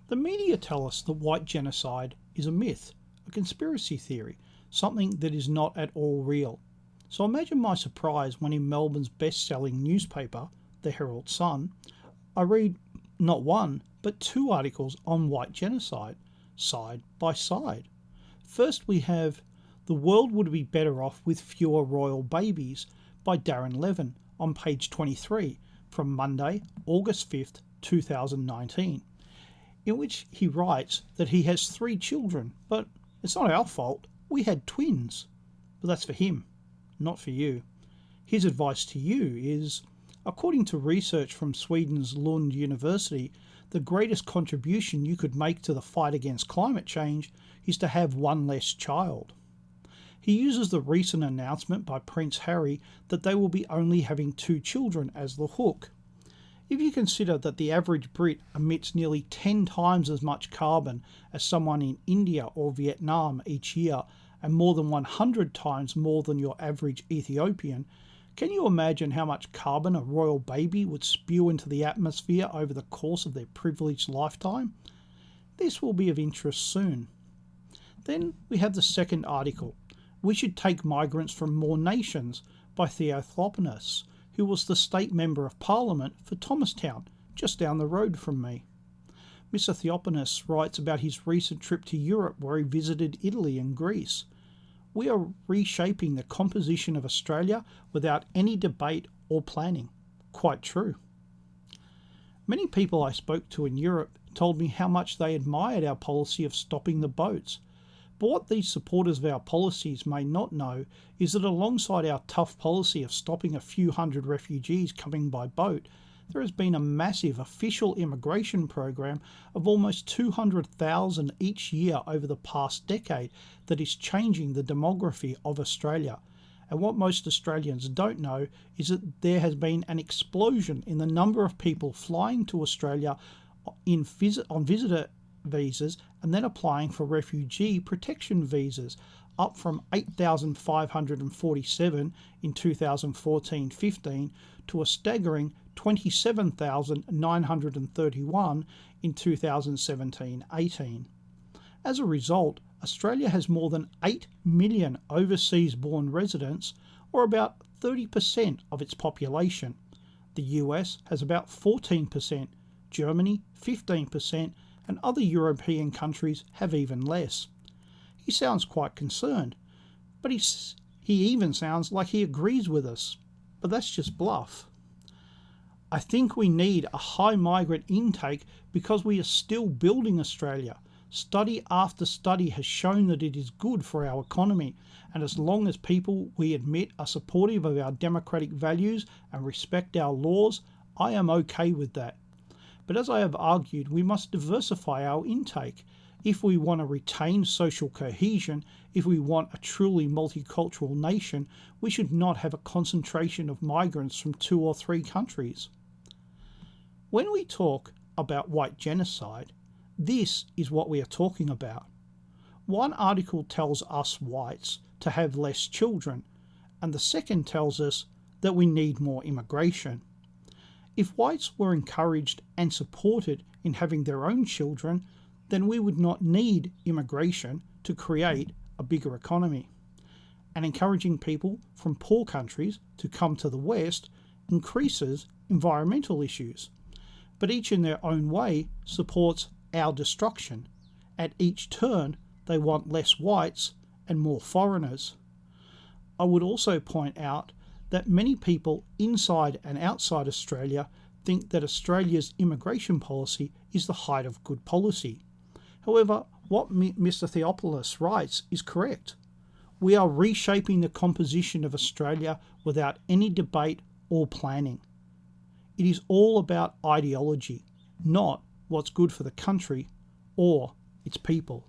The media tell us that white genocide is a myth, a conspiracy theory, something that is not at all real. So imagine my surprise when in Melbourne's best-selling newspaper, the Herald Sun, I read not one, but two articles on white genocide, side by side. First we have "The World Would Be Better Off with Fewer Royal Babies" by Darren Levin on page 23 from Monday, August 5th, 2019, in which he writes that he has 3 children, but it's not our fault, we had twins. But that's for him, not for you. His advice to you is, according to research from Sweden's Lund University, the greatest contribution you could make to the fight against climate change is to have one less child. He uses the recent announcement by Prince Harry that they will be only having 2 children as the hook. If you consider that the average Brit emits nearly 10 times as much carbon as someone in India or Vietnam each year, and more than 100 times more than your average Ethiopian, can you imagine how much carbon a royal baby would spew into the atmosphere over the course of their privileged lifetime? This will be of interest soon. Then we have the second article, "We Should Take Migrants from More Nations" by Theophanous, who was the state member of parliament for Thomastown, just down the road from me. Mr. Theophanous writes about his recent trip to Europe where he visited Italy and Greece. "We are reshaping the composition of Australia without any debate or planning." Quite true. Many people I spoke to in Europe told me how much they admired our policy of stopping the boats. But what these supporters of our policies may not know is that alongside our tough policy of stopping a few hundred refugees coming by boat, there has been a massive official immigration program of almost 200,000 each year over the past decade that is changing the demography of Australia. And what most Australians don't know is that there has been an explosion in the number of people flying to Australia on visitor visas and then applying for refugee protection visas, up from 8,547 in 2014-15 to a staggering 27,931 in 2017-18. As a result, Australia has more than 8 million overseas-born residents, or about 30% of its population. The US has about 14%, Germany 15%, and other European countries have even less. He sounds quite concerned, but he even sounds like he agrees with us. But that's just bluff. "I think we need a high migrant intake because we are still building Australia. Study after study has shown that it is good for our economy, and as long as people we admit are supportive of our democratic values and respect our laws, I am okay with that. But as I have argued, we must diversify our intake. If we want to retain social cohesion, if we want a truly multicultural nation, we should not have a concentration of migrants from 2 or 3 countries." When we talk about white genocide, this is what we are talking about. One article tells us whites to have less children, and the second tells us that we need more immigration. If whites were encouraged and supported in having their own children, then we would not need immigration to create a bigger economy. And encouraging people from poor countries to come to the West increases environmental issues, but each in their own way supports our destruction. At each turn, they want less whites and more foreigners. I would also point out that many people inside and outside Australia think that Australia's immigration policy is the height of good policy. However, what Mr. Theophanous writes is correct. We are reshaping the composition of Australia without any debate or planning. It is all about ideology, not what's good for the country or its people.